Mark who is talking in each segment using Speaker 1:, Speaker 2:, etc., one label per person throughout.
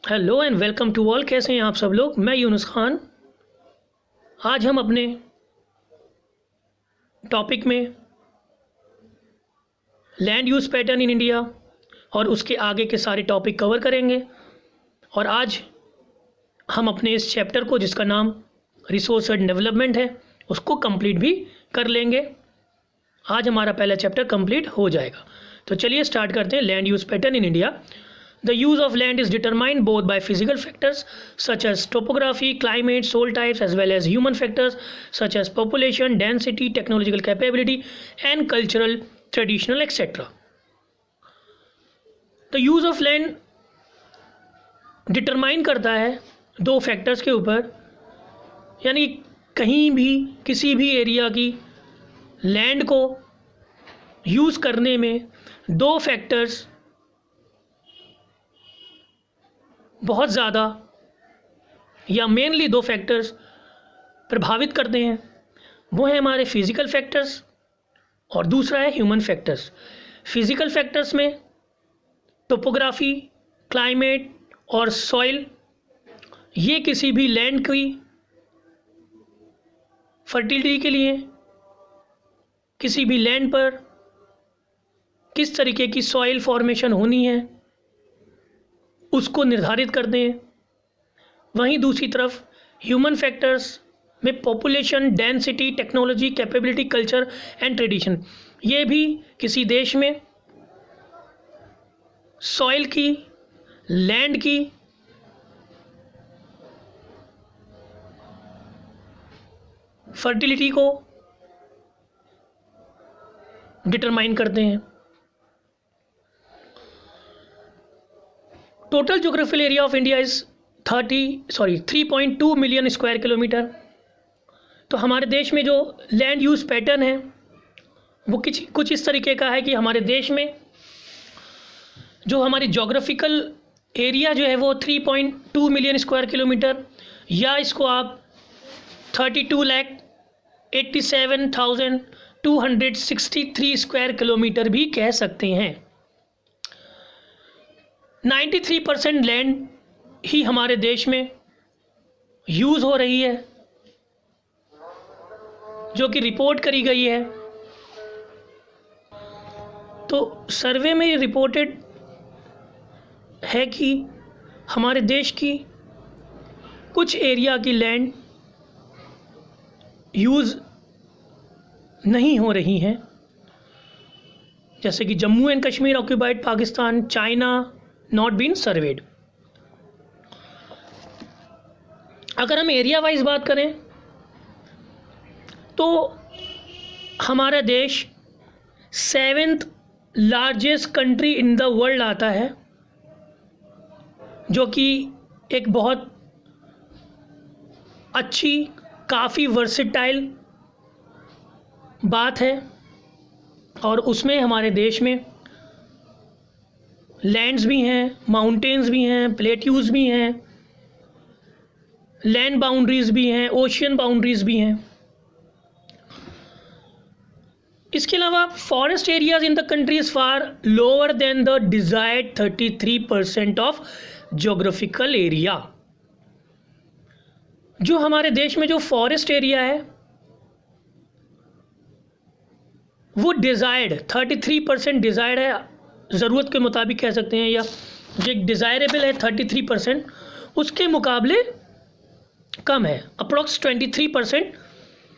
Speaker 1: Hello and welcome to all. कैसे हैं आप सब लोग। मैं यूनुस खान। आज हम अपने टॉपिक में land use pattern in India और उसके आगे के सारे टॉपिक कवर करेंगे। और आज हम अपने इस चैप्टर को, जिसका नाम रिसोर्स एंड डेवलपमेंट है, उसको कंप्लीट भी कर लेंगे। आज हमारा पहला चैप्टर कंप्लीट हो जाएगा। तो चलिए स्टार्ट करते हैं। Land use pattern in India. The use of land is determined both by physical factors such as topography, climate, soil types, as well as human factors such as population, density, technological capability, and cultural, traditional, etc. The use of land determine करता है दो factors के ऊपर, यानी कहीं भी किसी भी एरिया की लैंड को यूज़ करने में दो फैक्टर्स बहुत ज़्यादा या मेनली दो फैक्टर्स प्रभावित करते हैं। वो है हमारे फिज़िकल फैक्टर्स और दूसरा है ह्यूमन फैक्टर्स। फिज़िकल फैक्टर्स में टोपोग्राफी, क्लाइमेट और सॉइल, ये किसी भी लैंड की फर्टिलिटी के लिए, किसी भी लैंड पर किस तरीके की सॉइल फॉर्मेशन होनी है उसको निर्धारित करते हैं। वहीं दूसरी तरफ ह्यूमन फैक्टर्स में population, density, technology, capability, culture and tradition, ये भी किसी देश में सॉइल की, लैंड की फर्टिलिटी को डिटरमाइन करते हैं। Total geographical area of India is 3.2 million square kilometre. तो हमारे देश में जो लैंड यूज़ पैटर्न है वो कुछ इस तरीके का है कि हमारे देश में जो हमारी ज्योग्राफिकल एरिया जो है वो 3.2 मिलियन स्क्वायर किलोमीटर, या इसको आप 32,87,263 स्क्वायर किलोमीटर भी कह सकते हैं। 93% लैंड ही हमारे देश में यूज़ हो रही है, जो कि रिपोर्ट करी गई है। तो सर्वे में रिपोर्टेड है कि हमारे देश की कुछ एरिया की लैंड यूज़ नहीं हो रही हैं, जैसे कि Jammu and Kashmir occupied Pakistan, China not been served. अगर हम एरिया वाइज बात करें तो हमारा देश 7th largest country in the world आता है, जो कि एक बहुत अच्छी, काफ़ी वर्सेटाइल बात है। और उसमें हमारे देश में लैंड्स भी हैं, माउंटेन्स भी हैं, प्लेट्यूज़ भी हैं, लैंड बाउंड्रीज़ भी हैं, ओशियन बाउंड्रीज़ भी हैं। इसके अलावा forest areas in the country is far lower than the desired 33% of geographical area. जो हमारे देश में जो फॉरेस्ट एरिया है वो डिज़ायर्ड 33% डिज़ायर्ड है, ज़रूरत के मुताबिक कह सकते हैं, या जो एक डिज़ायरेबल है 33%, उसके मुकाबले कम है। अप्रॉक्स 23%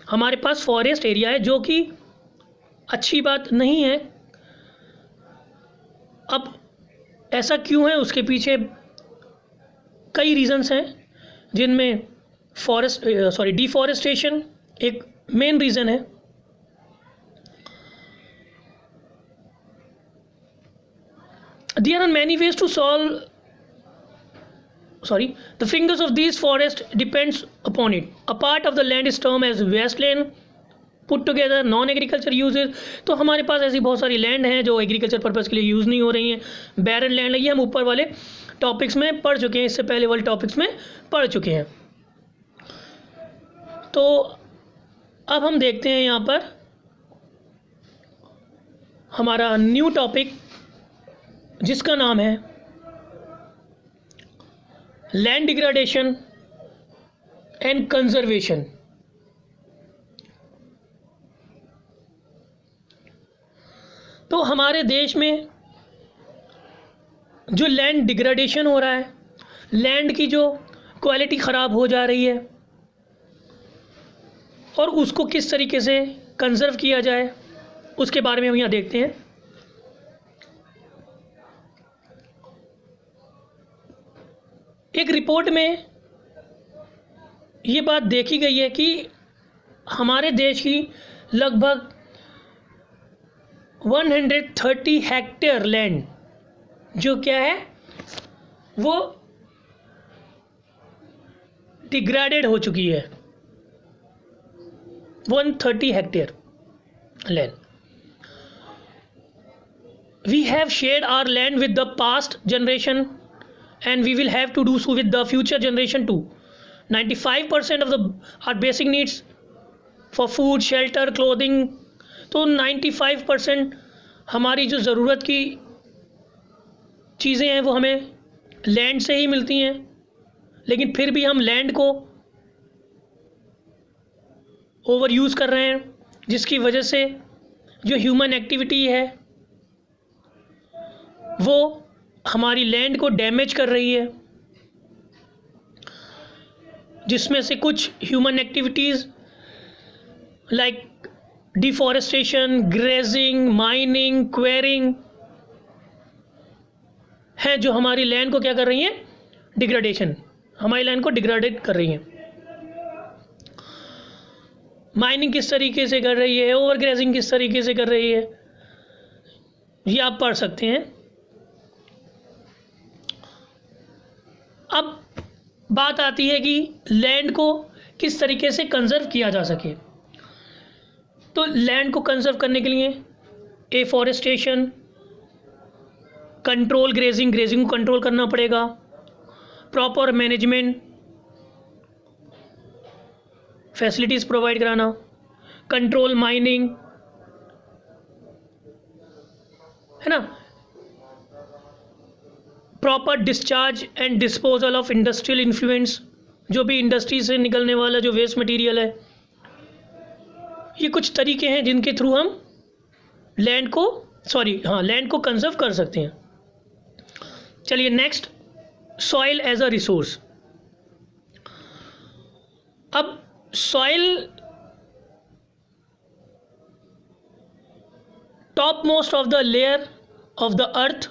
Speaker 1: हमारे पास फॉरेस्ट एरिया है, जो कि अच्छी बात नहीं है। अब ऐसा क्यों है, उसके पीछे कई रीज़न्स हैं, जिनमें डिफॉरेस्टेशन एक मेन रीज़न है। There are many ways to the fingers of these forests depends upon it. A part of the land is termed as wasteland, put together non-agriculture uses। तो हमारे पास ऐसी बहुत सारी लैंड हैं जो एग्रीकल्चर पर्पज़ के लिए यूज़ नहीं हो रही हैं, बैरन लैंड है। ये हम ऊपर वाले टॉपिक्स में पढ़ चुके हैं, इससे पहले वाले टॉपिक्स में पढ़ चुके हैं। तो अब हम देखते हैं यहाँ पर हमारा न्यू टॉपिक, जिसका नाम है लैंड डिग्रेडेशन एंड कंजर्वेशन। तो हमारे देश में जो लैंड डिग्रेडेशन हो रहा है, लैंड की जो क्वालिटी ख़राब हो जा रही है, और उसको किस तरीके से कंजर्व किया जाए उसके बारे में हम यहाँ देखते हैं। एक रिपोर्ट में ये बात देखी गई है कि हमारे देश की लगभग 130 हेक्टेयर लैंड जो क्या है वो डिग्रेडेड हो चुकी है। 130 hectare land. We have shared our land with the past generation and we will have to do so with the future generation too. 95% of our basic needs for food, shelter, clothing, तो 95% हमारी जो ज़रूरत की चीज़ें हैं वो हमें land से ही मिलती हैं, लेकिन फिर भी हम लैंड को ओवर यूज़ कर रहे हैं, जिसकी वजह से जो ह्यूमन एक्टिविटी है वो हमारी लैंड को डैमेज कर रही है, जिसमें से कुछ human activities like deforestation, grazing, mining, quarrying हैं जो हमारी लैंड को क्या कर रही हैं, डिग्रेडेशन, हमारी लैंड को डिग्रेडेड कर रही हैं। माइनिंग किस तरीके से कर रही है, ओवर ग्रेजिंग किस तरीके से कर रही है, ये आप पढ़ सकते हैं। अब बात आती है कि लैंड को किस तरीके से कंजर्व किया जा सके। तो लैंड को कंजर्व करने के लिए एफॉरेस्टेशन, कंट्रोल ग्रेजिंग, ग्रेजिंग को कंट्रोल करना पड़ेगा, प्रॉपर मैनेजमेंट, फैसिलिटीज़ प्रोवाइड कराना, कंट्रोल माइनिंग, है ना, proper discharge and disposal of industrial influence, जो भी इंडस्ट्री से निकलने वाला जो वेस्ट मटेरियल है। ये कुछ तरीके हैं जिनके थ्रू हम लैंड को कंजर्व कर सकते हैं। चलिए next, soil as a resource. अब soil top most of the layer of the earth,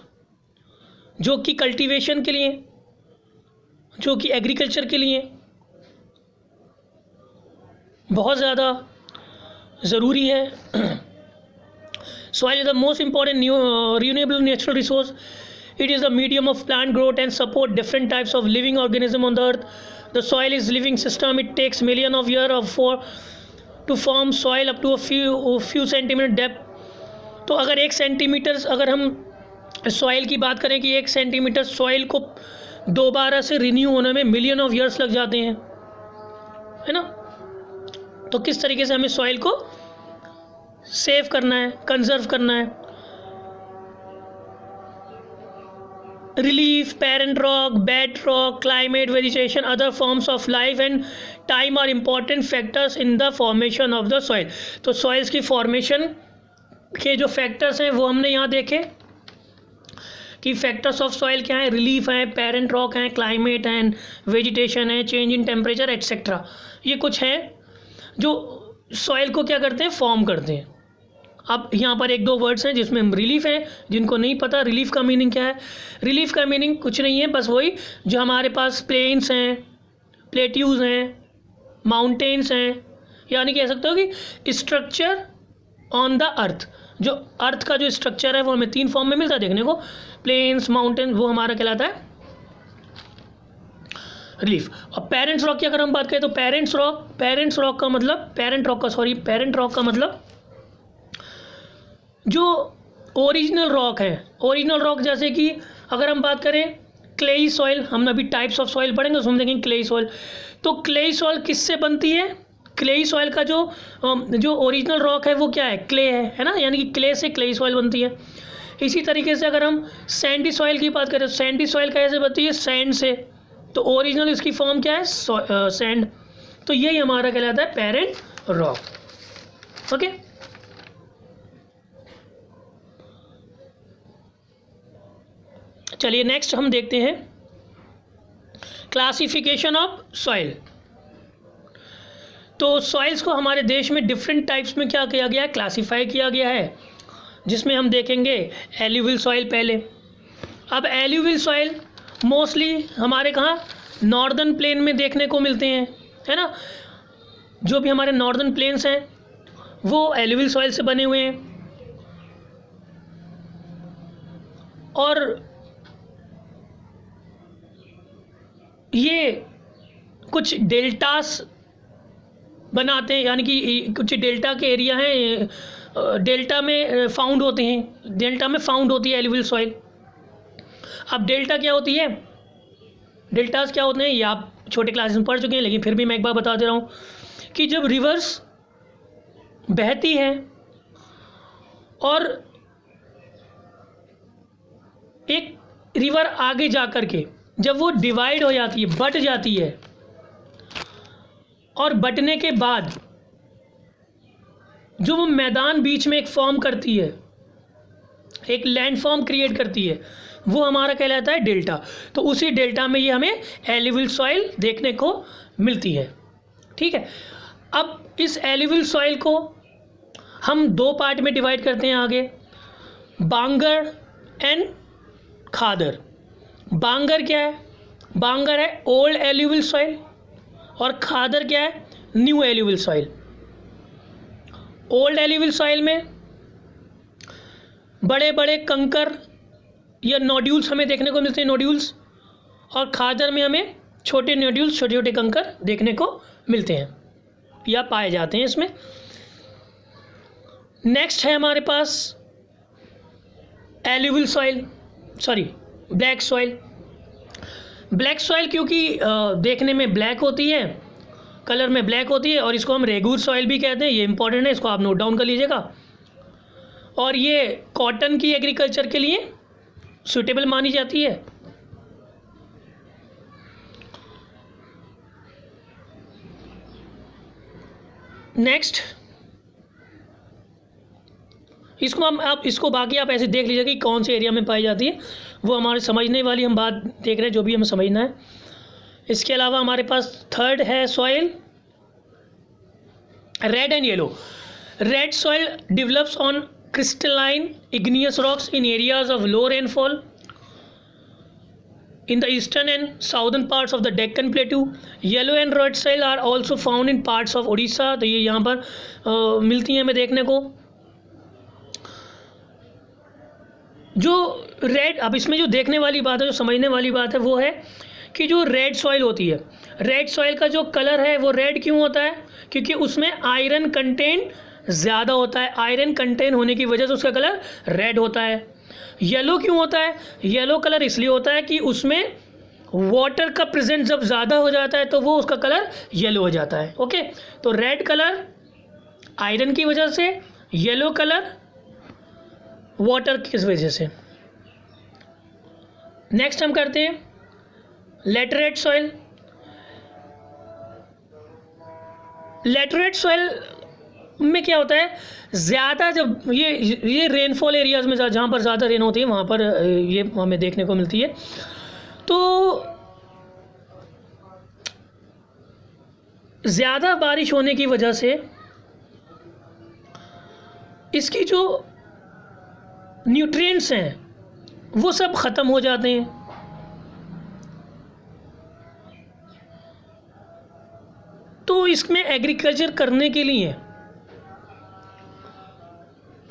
Speaker 1: जो कि कल्टीवेशन के लिए, जो कि एग्रीकल्चर के लिए बहुत ज़्यादा ज़रूरी है। Soil is the most important renewable natural resource. It is a medium of plant growth and support different types of living organism on the earth. The soil is living system. It takes million of years to form soil up to a few centimeter depth. तो अगर 1 centimetre, अगर हम soil की बात करें कि 1 centimetre soil को दोबारा से रिन्यू होने में मिलियन ऑफ ईयर्स लग जाते हैं, है ना। तो किस तरीके से हमें सॉइल को सेव करना है, कंजर्व करना है। Relief, parent rock, bed rock, climate, vegetation, other forms of life and time are important factors in the formation of the soil. तो soils की formation के जो factors हैं वो हमने यहाँ देखे कि factors of soil क्या है, relief है, parent rock है, climate and vegetation है, change in temperature etc. ये कुछ हैं जो soil को क्या करते हैं, form करते हैं। अब यहाँ पर 1-2 वर्ड्स हैं जिसमें रिलीफ हैं, जिनको नहीं पता रिलीफ का मीनिंग क्या है। रिलीफ का मीनिंग कुछ नहीं है, बस वही जो हमारे पास प्लेन्स हैं, प्लेट्यूज हैं, माउंटेन्स हैं, यानी कह सकते हो कि स्ट्रक्चर ऑन द अर्थ, जो अर्थ का जो स्ट्रक्चर है वो हमें 3 फॉर्म में मिलता है देखने को, प्लेन्स, माउंटेन, वो हमारा कहलाता है रिलीफ। और पेरेंट्स रॉक की अगर हम बात करें तो पेरेंट्स रॉक का मतलब जो ओरिजिनल रॉक है, ओरिजिनल रॉक जैसे कि अगर हम बात करें क्लेई सॉइल, हम अभी टाइप्स ऑफ सॉइल पढ़ेंगे उसमें देखेंगे क्लेई सॉइल। तो क्लेई सॉइल किससे बनती है, क्लेई सॉइल का जो ओरिजिनल रॉक है वो क्या है, क्ले है ना, यानी कि क्ले से क्लेई सॉइल बनती है। इसी तरीके से अगर हम सैंडी सॉइल की बात करें तो सैंडी सॉइल कैसे बनती है, सैंड से, तो ओरिजिनल इसकी फॉर्म क्या है, सैंड, तो यही हमारा कहलाता है पेरेंट रॉक। ओके, चलिए नेक्स्ट हम देखते हैं क्लासिफिकेशन ऑफ सॉइल। तो सॉइल्स को हमारे देश में डिफरेंट टाइप्स में क्या किया गया है, क्लासीफाई किया गया है, जिसमें हम देखेंगे एल्यूवियल सॉइल पहले। अब एल्यूवियल सॉइल मोस्टली हमारे कहाँ, नॉर्दर्न प्लेन में देखने को मिलते हैं, है ना। जो भी हमारे नॉर्दर्न प्लेन्स हैं वो एल्यूवियल सॉइल से बने हुए हैं, और ये कुछ डेल्टास बनाते हैं, यानी कि कुछ डेल्टा के एरिया हैं, डेल्टा में फाउंड होते हैं, डेल्टा में फाउंड होती है एल्यूवियल सॉइल। अब डेल्टा क्या होती है, डेल्टास क्या होते हैं ये आप छोटे क्लासेस में पढ़ चुके हैं, लेकिन फिर भी मैं एक बार बता दे रहा हूँ कि जब रिवर्स बहती है और एक रिवर आगे जा कर के जब वो डिवाइड हो जाती है, बट जाती है, और बटने के बाद जो वो मैदान बीच में एक फॉर्म करती है, एक लैंड फॉर्म क्रिएट करती है, वो हमारा कहलाता है डेल्टा। तो उसी डेल्टा में ये हमें एल्यूवियल सॉइल देखने को मिलती है। ठीक है, अब इस एल्यूवियल सॉइल को हम दो पार्ट में डिवाइड करते हैं आगे, बांगर एंड खादर। बांगर क्या है, बांगर है ओल्ड एल्यूवियल सॉइल, और खादर क्या है, new alluvial soil. Old alluvial soil में बड़े बड़े कंकर या नोड्यूल्स हमें देखने को मिलते हैं, नोड्यूल्स, और खादर में हमें छोटे नोड्यूल्स, छोटे छोटे कंकर देखने को मिलते हैं या पाए जाते हैं इसमें। नेक्स्ट है हमारे पास alluvial soil, sorry black soil. Black soil क्योंकि देखने में ब्लैक होती है, कलर में ब्लैक होती है, और इसको हम रेगूर सॉइल भी कहते हैं, ये इंपॉर्टेंट है, इसको आप नोट डाउन कर लीजिएगा। और ये कॉटन की एग्रीकल्चर के लिए सूटेबल मानी जाती है। नेक्स्ट, इसको आप इसको बाकी आप ऐसे देख लीजिए कि कौन से एरिया में पाई जाती है, वो हमारे समझने वाली हम बात देख रहे हैं, जो भी हमें समझना है। इसके अलावा हमारे पास थर्ड है soil red and yellow. Red soil develops on crystalline igneous rocks in areas of low rainfall in the eastern and southern parts of the Deccan Plateau. Yellow and red soil are also found in parts of Odisha. तो ये यहाँ पर मिलती हैं हमें देखने को। जो रेड, अब इसमें जो देखने वाली बात है, जो समझने वाली बात है, वो है कि जो रेड सॉइल होती है, रेड सॉइल का जो कलर है वो रेड क्यों होता है, क्योंकि उसमें आयरन कंटेंट ज़्यादा होता है। आयरन कंटेन होने की वजह से उसका कलर रेड होता है। येलो क्यों होता है, येलो कलर इसलिए होता है कि उसमें वाटर का प्रेजेंट जब ज़्यादा हो जाता है तो वो उसका कलर येलो हो जाता है। ओके, तो रेड कलर आयरन की वजह से, येलो कलर वाटर की वजह से। नेक्स्ट हम करते हैं लैटरेट सॉइल। लैटरेट सॉइल में क्या होता है, ज़्यादा जब ये रेनफॉल एरियाज़ में जहाँ पर ज़्यादा रेन होती है वहाँ पर ये हमें देखने को मिलती है। तो ज़्यादा बारिश होने की वजह से इसकी जो न्यूट्रिएंट्स हैं वो सब ख़त्म हो जाते हैं। तो इसमें एग्रीकल्चर करने के लिए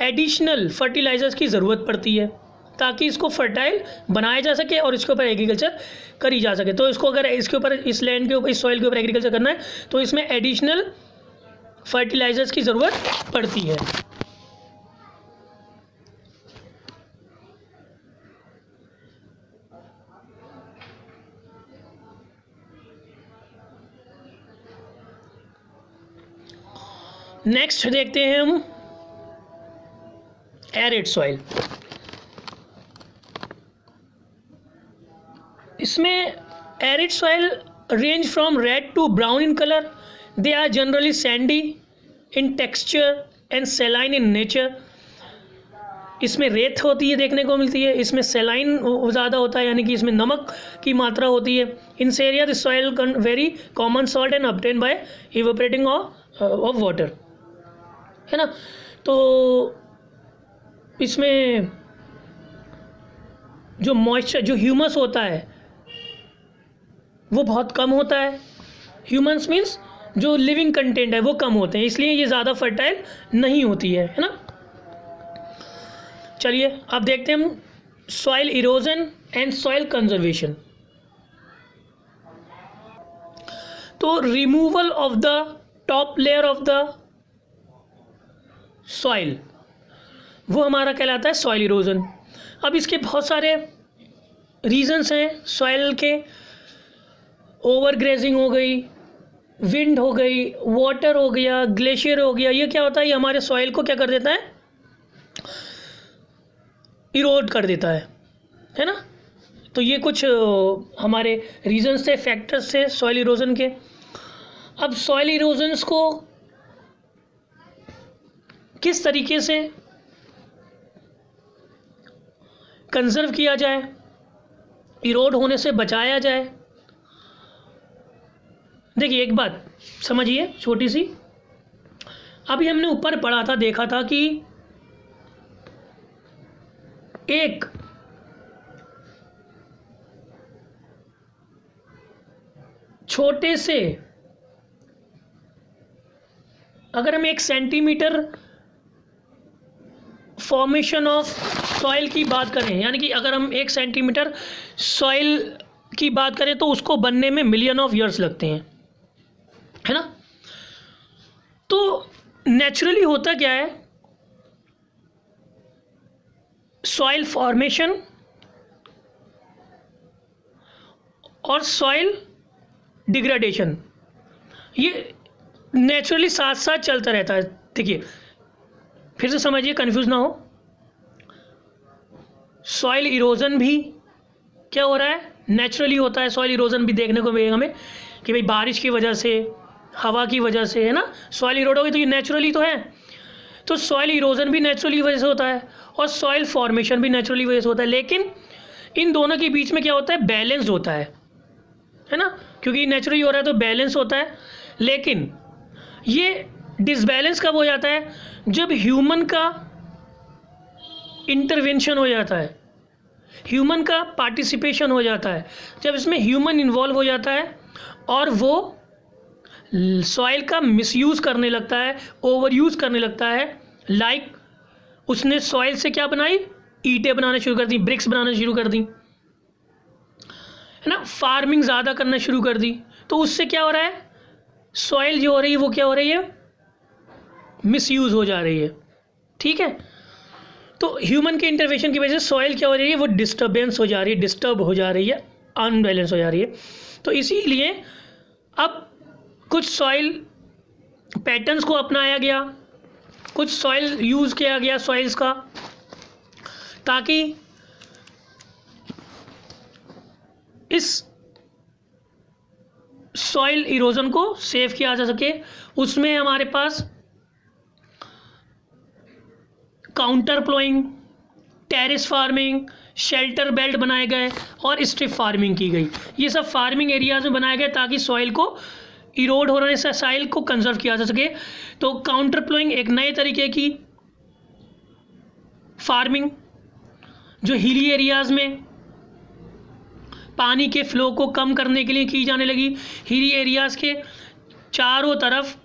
Speaker 1: एडिशनल फर्टिलाइजर्स की ज़रूरत पड़ती है ताकि इसको फर्टाइल बनाया जा सके और इसके ऊपर एग्रीकल्चर करी जा सके। तो इसको अगर इसके ऊपर, इस लैंड के ऊपर, इस सॉइल के ऊपर एग्रीकल्चर करना है तो इसमें एडिशनल फर्टिलाइजर्स की ज़रूरत पड़ती है। नेक्स्ट देखते हैं हम एरिड सॉइल। इसमें Arid soil range from red to brown in color. They are generally sandy in texture and saline in nature. इसमें रेत होती है देखने को मिलती है, इसमें सेलाइन ज़्यादा होता है यानी कि इसमें नमक की मात्रा होती है. इन area the soil very common salt and obtain by evaporating of water, है ना. तो इसमें जो मॉइस्चर, जो ह्यूमस होता है वो बहुत कम होता है. ह्यूमस मीन्स जो लिविंग कंटेंट है वो कम होते हैं, इसलिए ये ज़्यादा फर्टाइल नहीं होती है ना. चलिए अब देखते हैं हम soil erosion and soil conservation. तो removal of the top layer of the soil वो हमारा कहलाता है सॉइल इरोजन. अब इसके बहुत सारे रीजंस हैं सॉइल के. ओवर ग्रेजिंग हो गई, विंड हो गई, वाटर हो गया, ग्लेशियर हो गया. ये क्या होता है, ये हमारे सॉइल को क्या कर देता है, इरोड कर देता है ना. तो ये कुछ हमारे रीजंस थे, फैक्टर्स थे सॉइल इरोजन के. अब सॉइल इरोजन्स को किस तरीके से कंजर्व किया जाए, इरोड होने से बचाया जाए. देखिए एक बात समझिए छोटी सी. अभी हमने ऊपर पढ़ा था, देखा था कि एक छोटे से, अगर हम 1 सेंटीमीटर फॉर्मेशन ऑफ सॉइल की बात करें, यानी कि अगर हम 1 सेंटीमीटर सॉइल की बात करें तो उसको बनने में मिलियन ऑफ ईयर्स लगते हैं, है ना. तो नेचुरली होता क्या है, सॉइल फॉर्मेशन और सॉइल डिग्रेडेशन ये नेचुरली साथ साथ चलता रहता है. देखिए फिर से समझिए, कंफ्यूज ना हो. सॉइल इरोजन भी क्या हो रहा है, नेचुरली होता है. सॉइल इरोजन भी देखने को मिलेगा हमें कि भाई बारिश की वजह से, हवा की वजह से, है ना, सॉइल इरोड होगी, तो ये नेचुरली तो है. तो सॉइल इरोजन भी नेचुरली वजह से होता है और सॉइल फॉर्मेशन भी नेचुरली वजह से होता है. लेकिन इन दोनों के बीच में क्या होता है, बैलेंस होता है ना, क्योंकि नेचुरली हो रहा है तो बैलेंस होता है. लेकिन ये डिसबैलेंस कब हो जाता है, जब ह्यूमन का इंटरवेंशन हो जाता है, ह्यूमन का पार्टिसिपेशन हो जाता है. जब इसमें ह्यूमन इन्वॉल्व हो जाता है और वो सॉइल का मिसयूज़ करने लगता है, ओवर यूज़ करने लगता है. लाइक उसने सॉइल से क्या बनाई, ईंटें बनाना शुरू कर दी, ब्रिक्स बनाना शुरू कर दी, है ना, फार्मिंग ज़्यादा करना शुरू कर दी. तो उससे क्या हो रहा है, सॉइल जो हो रही है वो क्या हो रही है, मिसयूज़ हो जा रही है. ठीक है. तो ह्यूमन के इंटरवेंशन की वजह से सॉइल क्या हो रही है, वो डिस्टर्बेंस हो जा रही है, डिस्टर्ब हो जा रही है, अनबैलेंस हो जा रही है. तो इसीलिए अब कुछ सॉइल पैटर्न्स को अपनाया गया, कुछ सॉइल यूज़ किया गया सॉइल्स का, ताकि इस सॉइल इरोजन को सेव किया जा सके. उसमें हमारे पास counter ploughing, terrace farming, shelter belt बनाए गए और स्ट्रिप फार्मिंग की गई. ये सब फार्मिंग एरियाज में बनाए गए ताकि सॉइल को इरोड होने से सॉइल को कंजर्व किया जा सके. तो काउंटर प्लोइंग एक नए तरीके की फार्मिंग जो हिली एरियाज में पानी के फ्लो को कम करने के लिए की जाने लगी. हिली एरियाज के चारों तरफ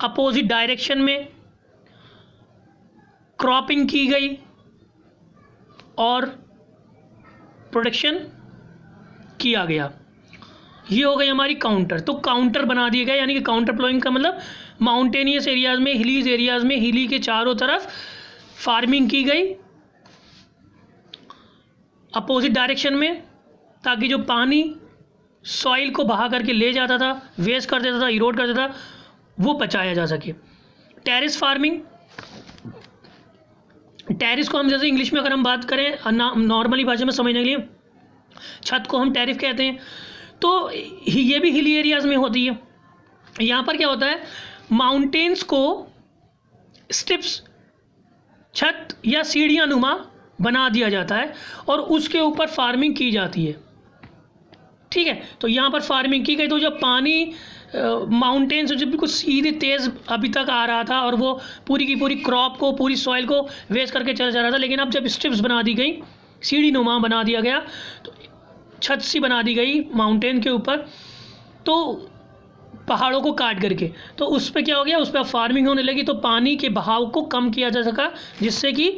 Speaker 1: अपोजिट डायरेक्शन में क्रॉपिंग की गई और प्रोडक्शन किया गया. ये हो गई हमारी काउंटर. तो काउंटर बना दिए गए, यानी कि काउंटर प्लोइंग का मतलब माउंटेनियस एरियाज में, हिलीज एरियाज में, हिली के चारों तरफ फार्मिंग की गई अपोजिट डायरेक्शन में, ताकि जो पानी सॉइल को बहा करके ले जाता था, वेस्ट कर देता था, इरोड कर देता था, वो बचाया जा सके. टेरेस फार्मिंग, टेरिस को हम जैसे इंग्लिश में अगर हम बात करें नॉर्मली भाषा में समझने के लिए, छत को हम टेरिफ कहते हैं. तो ये भी हिली एरियाज़ में होती है। यहाँ पर क्या होता है, माउंटेन्स को स्ट्रिप्स, छत या सीढ़ियाँ नुमा बना दिया जाता है और उसके ऊपर फार्मिंग की जाती है। ठीक है, तो यहाँ पर फार्मिंग की गई, तो जब पानी माउंटेन से जब बिल्कुल सीधे तेज़ अभी तक आ रहा था और वो पूरी की पूरी क्रॉप को, पूरी सॉइल को वेस्ट करके चला जा रहा था, लेकिन अब जब स्ट्रिप्स बना दी गई, सीढ़ी नुमा बना दिया गया, तो छत सी बना दी गई माउंटेन के ऊपर, तो पहाड़ों को काट करके, तो उस पर क्या हो गया, उस पर फार्मिंग होने लगी, तो पानी के बहाव को कम किया जा सका, जिससे कि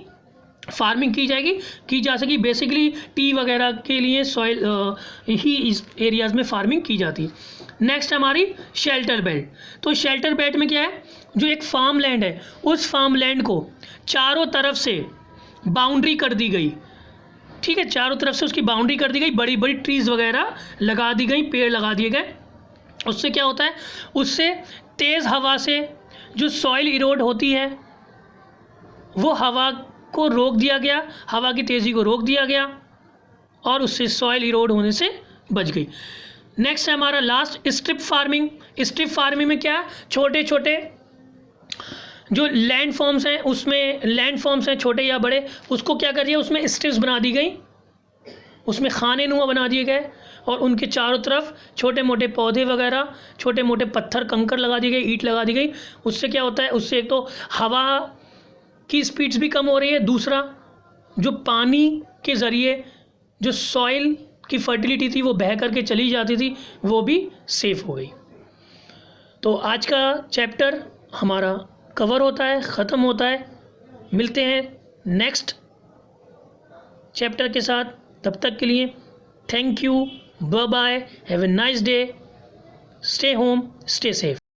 Speaker 1: फार्मिंग की जा सकी। बेसिकली टी वगैरह के लिए सॉइल ही इस एरियाज़ में फार्मिंग की जाती है। नेक्स्ट हमारी शेल्टर बेल्ट। तो शेल्टर बेल्ट में क्या है, जो एक फार्म लैंड है, उस फार्म लैंड को चारों तरफ से बाउंड्री कर दी गई। ठीक है, चारों तरफ से उसकी बाउंड्री कर दी गई, बड़ी बड़ी ट्रीज़ वगैरह लगा दी गई, पेड़ लगा दिए गए। उससे क्या होता है, उससे तेज़ हवा से जो सॉइल इरोड होती है वो हवा को रोक दिया गया, हवा की तेज़ी को रोक दिया गया और उससे सॉइल इरोड होने से बच गई। नेक्स्ट है हमारा last, strip farming. Strip farming में क्या, छोटे छोटे जो लैंड फॉर्म्स हैं, उसमें लैंड फॉर्म्स हैं छोटे या बड़े, उसको क्या कर दिया, उसमें स्ट्रिप्स बना दी गई, उसमें खाने नुमा बना दिए गए और उनके चारों तरफ छोटे मोटे पौधे वगैरह, छोटे मोटे पत्थर कंकड़ लगा दिए गए, ईंट लगा दी गई। उससे क्या होता है, उससे एक तो हवा की स्पीड्स भी कम हो रही है, दूसरा जो पानी के ज़रिए जो सॉइल की फर्टिलिटी थी वो बह करके चली जाती थी, वो भी सेफ हो गई। तो आज का चैप्टर हमारा कवर होता है, ख़त्म होता है। मिलते हैं नेक्स्ट चैप्टर के साथ, तब तक के लिए thank you, bye bye, have a nice day, stay home, stay safe.